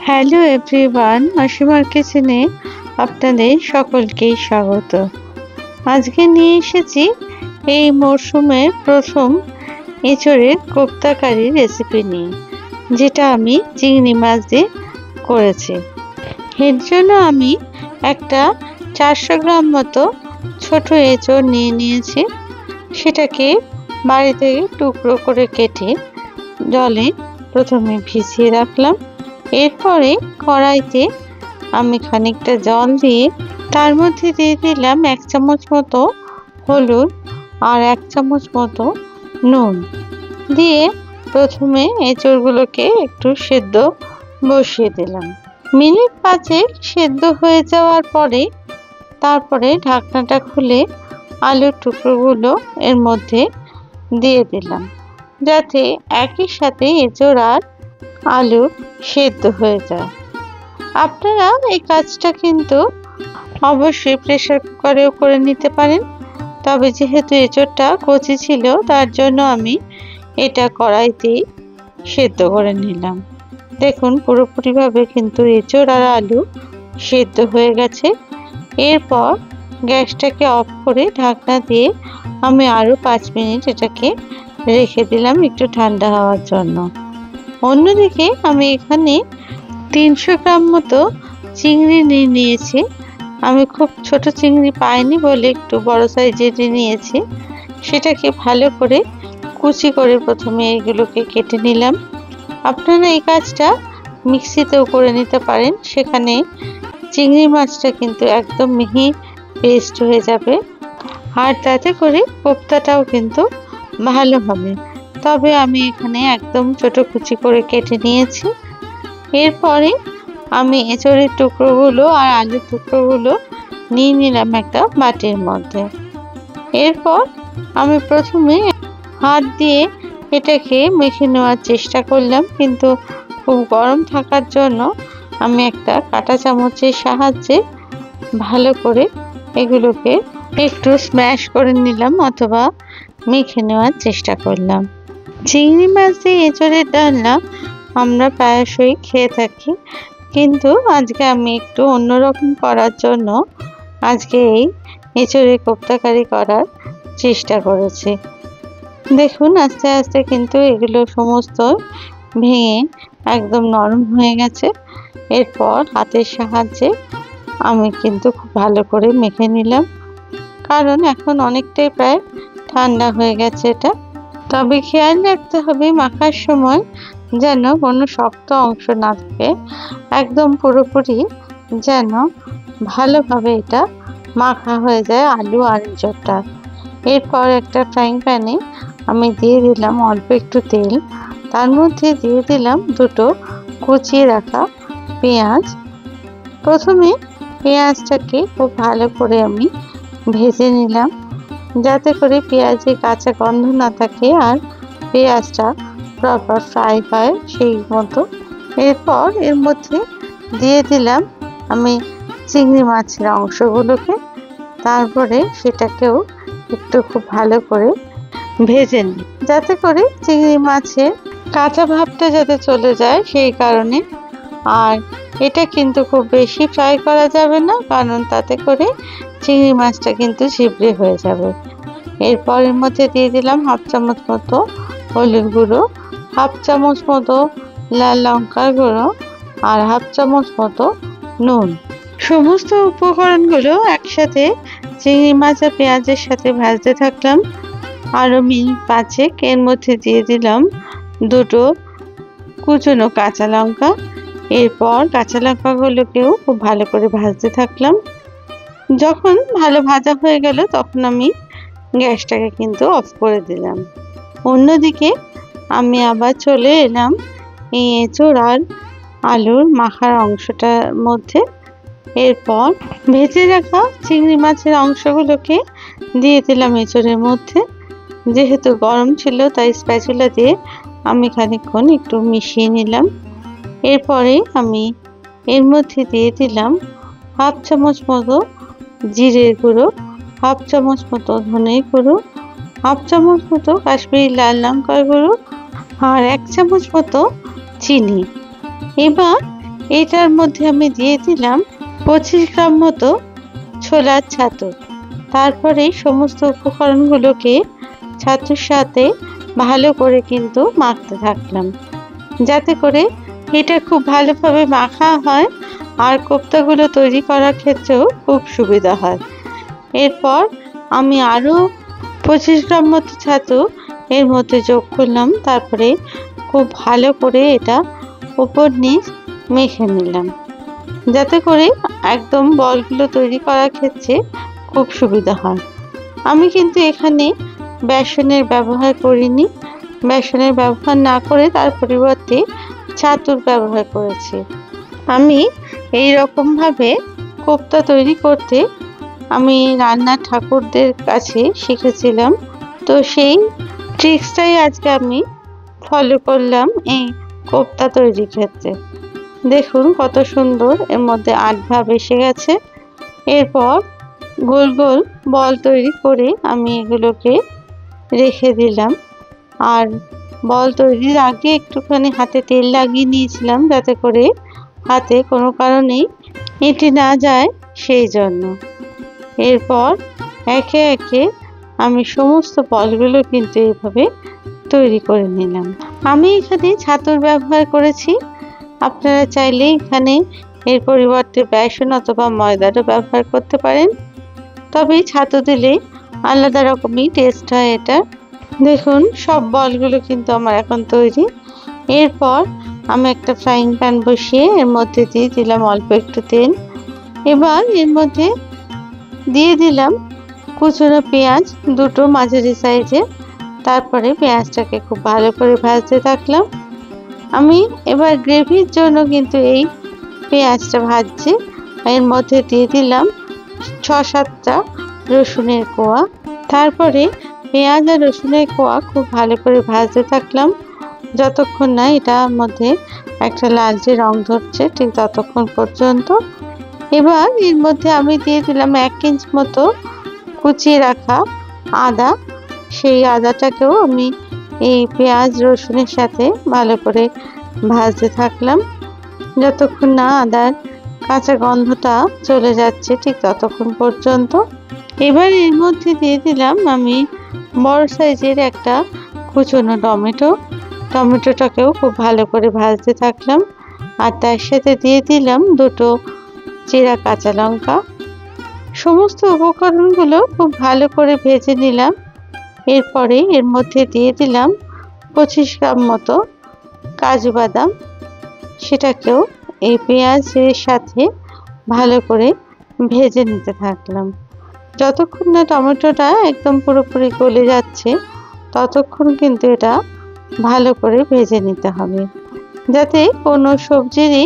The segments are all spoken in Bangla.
হ্যালো এভরিওয়ান, অসীমার কিচেনে আপনাদের সকলকেই স্বাগত। আজকে নিয়ে এসেছি এই মরশুমের প্রথম এঁচোড়ের কোপ্তা কারি রেসিপি নিয়ে, যেটা আমি চিংড়ি মাছ দিয়ে করেছি। এর জন্য আমি একটা 400 গ্রাম মতো ছোট এঁচোড় নিয়ে নিয়েছি। সেটাকে বাড়ি থেকে টুকরো করে কেটে জলে প্রথমে ভিজিয়ে রাখলাম। এরপরে কড়াইতে আমি খানিকটা জল দিয়ে তার মধ্যে দিয়ে দিলাম 1 চামচ মতো হলুদ আর 1 চামচ মতো নুন দিয়ে প্রথমে এঁচোড়গুলোকে একটু সেদ্ধ বসিয়ে দিলাম। মিনিট 5 সেদ্ধ হয়ে যাওয়ার পরে তারপরে ঢাকনাটা খুলে আলুর টুকরোগুলো এর মধ্যে দিয়ে দিলাম, যাতে একই সাথে এঁচোড় আর আলু সেদ্ধ হয়ে যায়। আপনারা এই কাজটা কিন্তু অবশ্যই প্রেসার কুকারেও করে নিতে পারেন, তবে যেহেতু এঁচোড়টা কচি ছিল তার জন্য আমি এটা কড়াইতেই সেদ্ধ করে নিলাম। দেখুন পুরোপুরিভাবে কিন্তু এঁচোড় আর আলু সেদ্ধ হয়ে গেছে। এরপর গ্যাসটাকে অফ করে ঢাকনা দিয়ে আমি আরও 5 মিনিট এটাকে রেখে দিলাম একটু ঠান্ডা হওয়ার জন্য। অন্যদিকে আমি এখানে 300 গ্রাম মতো চিংড়ি নিয়ে নিয়েছি। আমি খুব ছোট চিংড়ি পাইনি বলে একটু বড় সাইজের নিয়েছি। সেটাকে ভালো করে কুচি করে প্রথমে এগুলোকে কেটে নিলাম। আপনারা এই কাজটা মিক্সিতেও করে নিতে পারেন, সেখানে চিংড়ি মাছটা কিন্তু একদম মিহি পেস্ট হয়ে যাবে, আর তাতে করে কোপ্তাটাও কিন্তু ভালো হবে। তবে আমি এখানে একদম ছোট কুচি করে কেটে নিয়েছি। এরপরে আমি এঁচোড়ের টুকরোগুলো আর আলুর টুকরোগুলো নিয়ে নিলাম একটা বাটির মধ্যে। এরপর আমি প্রথমে হাত দিয়ে এটাকে মেখে নেওয়ার চেষ্টা করলাম, কিন্তু খুব গরম থাকার জন্য আমি একটা কাঁটা চামচের সাহায্যে ভালো করে এগুলোকে একটু স্ম্যাশ করে নিলাম অথবা মেখে নেওয়ার চেষ্টা করলাম। চিংড়ি মাছ দিয়ে এঁচোড়ের ডালনা আমরা প্রায়শই খেয়ে থাকি, কিন্তু আজকে আমি একটু অন্যরকম করার জন্য আজকে এই এঁচোড়ের কোপ্তা কারি করার চেষ্টা করেছি। দেখুন আস্তে আস্তে কিন্তু এগুলো সমস্ত ভেঙে একদম নরম হয়ে গেছে। এরপর হাতের সাহায্যে আমি কিন্তু খুব ভালো করে মেখে নিলাম, কারণ এখন অনেকটাই প্রায় ঠান্ডা হয়ে গেছে এটা। তবে খেয়াল রাখতে হবে মাখার সময় যেন কোনো শক্ত অংশ না থাকে, একদম পুরোপুরি যেন ভালোভাবে এটা মাখা হয়ে যায় আলু আর এঁচোড়টা। এরপর একটা ফ্রাইং প্যানে আমি দিয়ে দিলাম অল্প একটু তেল, তার মধ্যে দিয়ে দিলাম দুটো কুচিয়ে রাখা পেঁয়াজ। প্রথমে পেঁয়াজটাকে খুব ভালো করে আমি ভেজে নিলাম, যাতে করে পেঁয়াজে কাঁচা গন্ধ না থাকে আর পেঁয়াজটা প্রপার ফ্রাই হয় সেই মতো। এরপর এর মধ্যে দিয়ে দিলাম আমি চিংড়ি মাছের অংশগুলোকে, তারপরে সেটাকেও একটু খুব ভালো করে ভেজে নিই, যাতে করে চিংড়ি মাছের কাঁচা ভাবটা যাতে চলে যায় সেই কারণে। আর এটা কিন্তু খুব বেশি ফ্রাই করা যাবে না, কারণ তাতে করে চিংড়ি মাছটা কিন্তু ছিবড়ে হয়ে যাবে। এরপর এর মধ্যে দিয়ে দিলাম 1/2 চামচ মতো হলুদ গুঁড়ো, 1/2 চামচ মতো লাল লঙ্কার গুঁড়ো আর 1/2 চামচ মতো নুন। সমস্ত উপকরণগুলো একসাথে চিংড়ি মাছ আর পেঁয়াজের সাথে ভাজতে থাকলাম আরও মিনিট 5। এর মধ্যে দিয়ে দিলাম দুটো কুচনো কাঁচা লঙ্কা। এরপর কাঁচা লঙ্কাগুলোকেও খুব ভালো করে ভাজতে থাকলাম। যখন ভালো ভাজা হয়ে গেল তখন আমি গ্যাসটাকে কিন্তু অফ করে দিলাম। অন্যদিকে আমি আবার চলে এলাম এই এঁচোড় আর আলুর মাখার অংশটার মধ্যে। এরপর ভেজে রাখা চিংড়ি মাছের অংশগুলোকে দিয়ে দিলাম এঁচোড়ের মধ্যে। যেহেতু গরম ছিল তাই স্প্যাচুলা দিয়ে আমি খানিকক্ষণ একটু মিশিয়ে নিলাম। এরপরে আমি এর মধ্যে দিয়ে দিলাম 1/2 চামচ মতো জিরের গুঁড়ো, 1/2 চামচ মতো ধনের গুঁড়ো, 1/2 চামচ মতো কাশ্মীরি লাল লঙ্কার গুঁড়ো আর 1 চামচ মতো চিনি। এবার এটার মধ্যে আমি দিয়ে দিলাম 25 গ্রাম মতো ছোলার ছাতু। তারপরে সমস্ত উপকরণগুলোকে ছাতুর সাথে ভালো করে কিন্তু মাখতে থাকলাম, যাতে করে এটা খুব ভালোভাবে মাখা হয় আর কোপ্তাগুলো তৈরি করার ক্ষেত্রেও খুব সুবিধা হয়। এরপর আমি আরও 25 গ্রাম মতো ছাতু এর মধ্যে যোগ করলাম। তারপরে খুব ভালো করে এটা উপর নিচ মেখে নিলাম, যাতে করে একদম বলগুলো তৈরি করার ক্ষেত্রে খুব সুবিধা হয়। আমি কিন্তু এখানে বেসনের ব্যবহার করিনি, বেসনের ব্যবহার না করে তার পরিবর্তে ছাতুর ব্যবহার করেছি। আমি এই রকমভাবে কোপ্তা তৈরি করতে আমি রান্নার ঠাকুরদের কাছে শিখেছিলাম, তো সেই ট্রিক্সটাই আজকে আমি ফলো করলাম এই কোপ্তা তৈরির ক্ষেত্রে। দেখুন কত সুন্দর এর মধ্যে আট ভাব এসে গেছে। এরপর গোল গোল বল তৈরি করে আমি এগুলোকে রেখে দিলাম। আর বল তৈরির আগে একটুখানি হাতে তেল লাগিয়ে নিয়েছিলাম, যাতে করে হাতে কোনো কারণেই এঁটে না যায় সেই জন্য। এরপর একে একে আমি সমস্ত বলগুলো কিন্তু এইভাবে তৈরি করে নিলাম। আমি এখানে ছাতুর ব্যবহার করেছি, আপনারা চাইলে এখানে এর পরিবর্তে বেসন অথবা ময়দারও ব্যবহার করতে পারেন, তবে ছাতু দিলে আলাদা রকমই টেস্ট হয় এটা। দেখুন সব বলগুলো কিন্তু আমার এখন তৈরি। এরপর আমি একটা ফ্রাইং প্যান বসিয়ে এর মধ্যে দিয়ে দিলাম অল্প একটু তেল। এবার এর মধ্যে দিয়ে দিলাম কুচনো পেঁয়াজ দুটো মাঝারি সাইজে। তারপরে পেঁয়াজটাকে খুব ভালো করে ভাজতে থাকলাম। আমি এবার গ্রেভির জন্য কিন্তু এই পেঁয়াজটা ভাজছি। এর মধ্যে দিয়ে দিলাম 6-7টা রসুনের কোয়া। তারপরে পেঁয়াজ আর রসুনের কোয়া খুব ভালো করে ভাজতে থাকলাম, যতক্ষণ না এটার মধ্যে একটা লালচে রং ধরছে ঠিক ততক্ষণ পর্যন্ত। এবার এর মধ্যে আমি দিয়ে দিলাম 1 ইঞ্চ মতো কুচিয়ে রাখা আদা। সেই আদাটাকেও আমি এই পেঁয়াজ রসুনের সাথে ভালো করে ভাজতে থাকলাম, যতক্ষণ না আদার কাঁচা গন্ধটা চলে যাচ্ছে ঠিক ততক্ষণ পর্যন্ত। এবার এর মধ্যে দিয়ে দিলাম আমি বড় সাইজের একটা কুচনো টমেটোটাকেও খুব ভালো করে ভাজতে থাকলাম। আর তার সাথে দিয়ে দিলাম দুটো চিরা কাঁচা লঙ্কা। সমস্ত উপকরণগুলো খুব ভালো করে ভেজে নিলাম। এরপরে এর মধ্যে দিয়ে দিলাম 25 গ্রাম মতো কাজু বাদাম। সেটাকেও এই পেঁয়াজের সাথে ভালো করে ভেজে নিতে থাকলাম, যতক্ষণ না টমেটোটা একদম পুরোপুরি গলে যাচ্ছে ততক্ষণ কিন্তু এটা ভালো করে ভেজে নিতে হবে, যাতে কোনো সবজিরই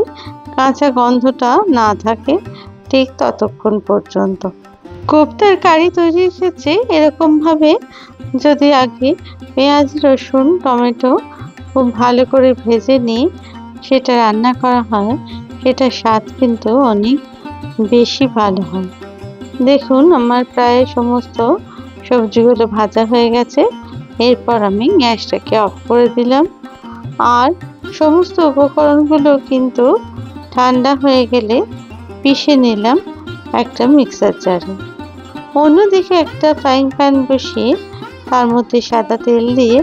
কাঁচা গন্ধটা না থাকে ঠিক ততক্ষণ পর্যন্ত। কোপ্তার কারি তৈরির ক্ষেত্রে এরকমভাবে যদি আগে পেঁয়াজ রসুন টমেটো খুব ভালো করে ভেজে নিয়ে সেটা রান্না করা হয়, সেটার স্বাদ কিন্তু অনেক বেশি ভালো হয়। দেখুন আমার প্রায় সমস্ত সবজিগুলো ভাজা হয়ে গেছে। এরপর আমি গ্যাসটাকে অফ করে দিলাম আর সমস্ত উপকরণগুলো কিন্তু ঠান্ডা হয়ে গেলে পিষে নিলাম একটা মিক্সার জারে। অন্যদিকে একটা ফ্রাইং প্যান বসিয়ে তার মধ্যে সাদা তেল দিয়ে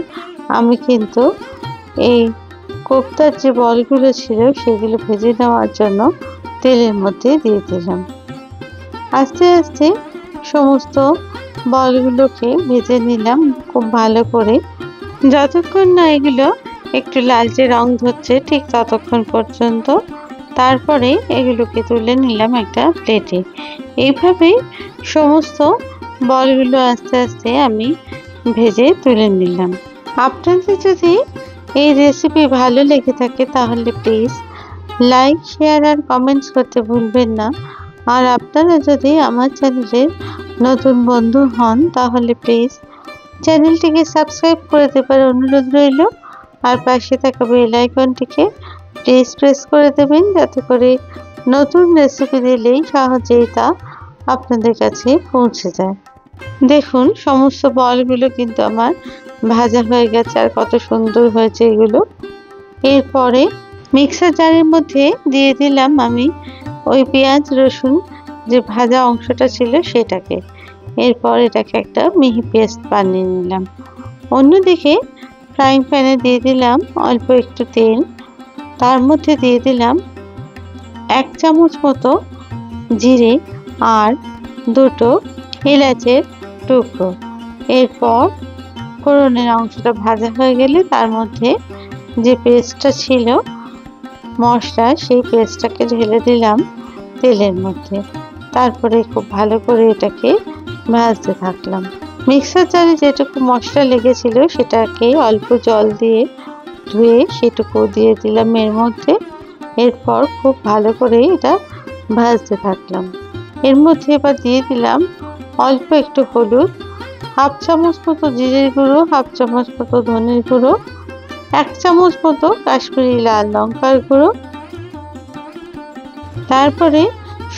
আমি কিন্তু এই কোপ্তার যে বলগুলো ছিল সেগুলো ভেজে নেওয়ার জন্য তেলের মধ্যে দিয়ে দিলাম। আস্তে আস্তে সমস্ত বলগুলোকে ভেজে নিলাম খুব ভালো করে, যতক্ষণ না এগুলো একটু লালচে রং ধরছে ঠিক ততক্ষণ পর্যন্ত। তারপরে এগুলোকে তুলে নিলাম একটা প্লেটে। এইভাবেই সমস্ত বলগুলো আস্তে আস্তে আমি ভেজে তুলে নিলাম। আপনাদের যদি এই রেসিপি ভালো লেগে থাকে তাহলে প্লিজ লাইক শেয়ার আর কমেন্টস করতে ভুলবেন না। আর আপনারা যদি আমার চ্যানেলের নতুন বন্ধু হন তাহলে প্লিজ চ্যানেলটিকে সাবস্ক্রাইব করে দেবার অনুরোধ রইল। আর পাশে থাকা বেল আইকনটিকে প্লিজ প্রেস করে দেবেন, যাতে করে নতুন রেসিপি দিলেই সহজেই তা আপনাদের কাছে পৌঁছে যায়। দেখুন সমস্ত বলগুলো কিন্তু আমার ভাজা হয়ে গেছে আর কত সুন্দর হয়েছে এগুলো। এরপরে মিক্সার জারের মধ্যে দিয়ে দিলাম আমি ওই পেঁয়াজ রসুন যে ভাজা অংশটা ছিল সেটাকে। এরপর এটাকে একটা মিহি পেস্ট বানিয়ে নিলাম। অন্যদিকে ফ্রাইং প্যানে দিয়ে দিলাম অল্প একটু তেল, তার মধ্যে দিয়ে দিলাম 1 চামচ মতো জিরে আর 2টো এলাচের টুকরো। এরপর ফোড়নের অংশটা ভাজা হয়ে গেলে তার মধ্যে যে পেস্টটা ছিল মশলা, সেই পেস্টটাকে ঢেলে দিলাম তেলের মধ্যে। তারপরে খুব ভালো করে এটাকে ভাজতে থাকলাম। মিক্সার জারে যেটুকু মশলা লেগেছিল সেটাকে অল্প জল দিয়ে ধুয়ে সেটুকু দিয়ে দিলাম এর মধ্যে। এরপর খুব ভালো করে এটা ভাজতে থাকলাম। এর মধ্যে এবার দিয়ে দিলাম অল্প একটু হলুদ, 1/2 চামচ মতো জিরের গুঁড়ো, 1/2 চামচ মতো ধনের গুঁড়ো, 1 চামচ মতো কাশ্মীরি লাল লঙ্কার গুঁড়ো। তারপরে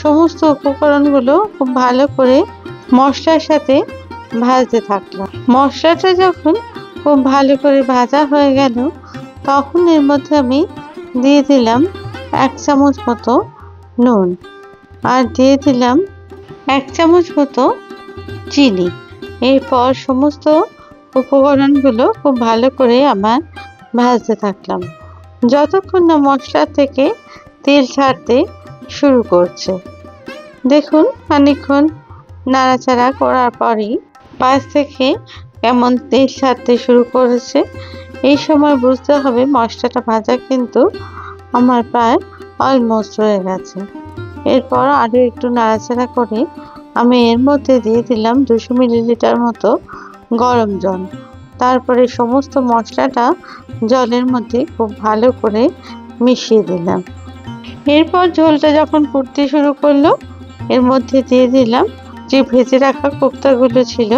সমস্ত উপকরণগুলো খুব ভালো করে মশলার সাথে ভাজতে থাকলাম। মশলাটা যখন খুব ভালো করে ভাজা হয়ে গেল তখন এর মধ্যে আমি দিয়ে দিলাম 1 চামচ মতো নুন আর দিয়ে দিলাম 1 চামচ মতো চিনি। এরপর সমস্ত উপকরণগুলো খুব ভালো করে আমার ভাজতে থাকলাম যতক্ষণ না মশলা থেকে তেল ছাড়তে শুরু করছে। দেখুন খানিকক্ষণ নাড়াচাড়া করার পরই পাশ থেকে কেমন তেল ছাড়তে শুরু করেছে। এই সময় বুঝতে হবে মশলাটা ভাজা কিন্তু আমার প্রায় অলমোস্ট হয়ে গেছে। এরপর আরও একটু নাড়াচাড়া করে আমি এর মধ্যে দিয়ে দিলাম 200 মিলিলিটার মতো গরম জল। তারপরে সমস্ত মশলাটা জলের মধ্যে খুব ভালো করে মিশিয়ে দিলাম। এরপর ঝোলটা যখন ফুটতে শুরু করলো এর মধ্যে দিয়ে দিলাম যে ভেজে রাখা কোপ্তাগুলো ছিল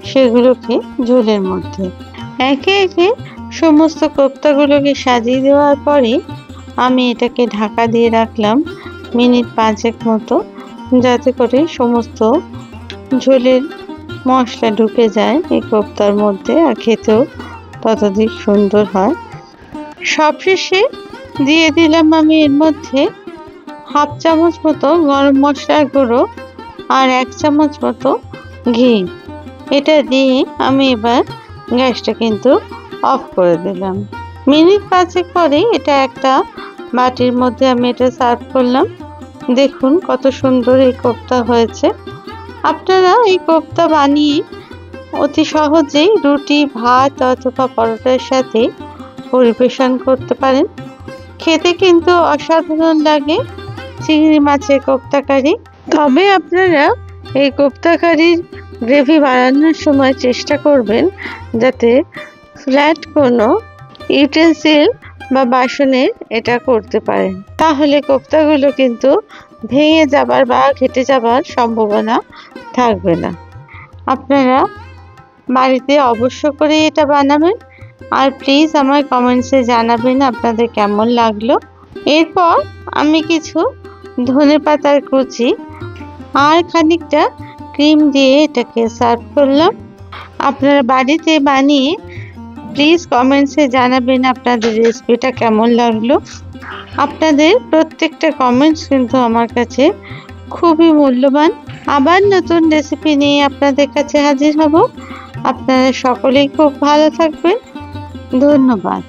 সেগুলোকে ঝোলের মধ্যে। একে একে সমস্ত কোপ্তাগুলোকে সাজিয়ে দেওয়ার পরে আমি এটাকে ঢাকা দিয়ে রাখলাম মিনিট 5 মতো, যাতে করে সমস্ত ঝোলের মশলা ঢুকে যায় এই কোপ্তার মধ্যে আর খেতেও ততোধিক সুন্দর হয়। সবশেষে দিয়ে দিলাম আমি এর মধ্যে 1/2 চামচ মতো গরম মশলার গুঁড়ো আর 1 চামচ মতো ঘি। এটা দিয়ে আমি এবার গ্যাসটা কিন্তু অফ করে দিলাম। মিনিট 5 পরে এটা একটা বাটির মধ্যে আমি এটা সার্ভ করলাম। দেখুন কত সুন্দর এই কোপ্তা হয়েছে। আপনারা এই কোপ্তা বানিয়ে অতি সহজেই রুটি, ভাত অথবা পরোটার সাথে পরিবেশন করতে পারেন। খেতে কিন্তু অসাধারণ লাগে চিংড়ি মাছের কোপ্তা কারি। তবে আপনারা এই কোপ্তা কারির গ্রেভি বানানোর সময় চেষ্টা করবেন যাতে ফ্ল্যাট কোনো ইউটেন্সিল বা বাসনে এটা করতে পারেন, তাহলে কোপ্তাগুলো কিন্তু ভেঙে যাবার বা ঘেটে যাবার সম্ভাবনা থাকবে না। আপনারা বাড়িতে অবশ্য করে এটা বানাবেন আর প্লিজ আমার কমেন্টসে জানাবেন আপনাদের কেমন লাগলো। এরপর আমি কিছু ধনেপাতার কুচি আর খানিকটা ক্রিম দিয়ে এটাকে সার্ভ করলাম। আপনারা বাড়িতে বানিয়ে প্লিজ কমেন্টসে জানাবেন আপনাদের রেসিপিটা কেমন লাগলো। আপনাদের প্রত্যেকটা কমেন্টস কিন্তু আমার কাছে খুবই মূল্যবান। আবার নতুন রেসিপি নিয়ে আপনাদের কাছে হাজির হব। আপনারা সকলেই খুব ভালো থাকবেন। ধন্যবাদ।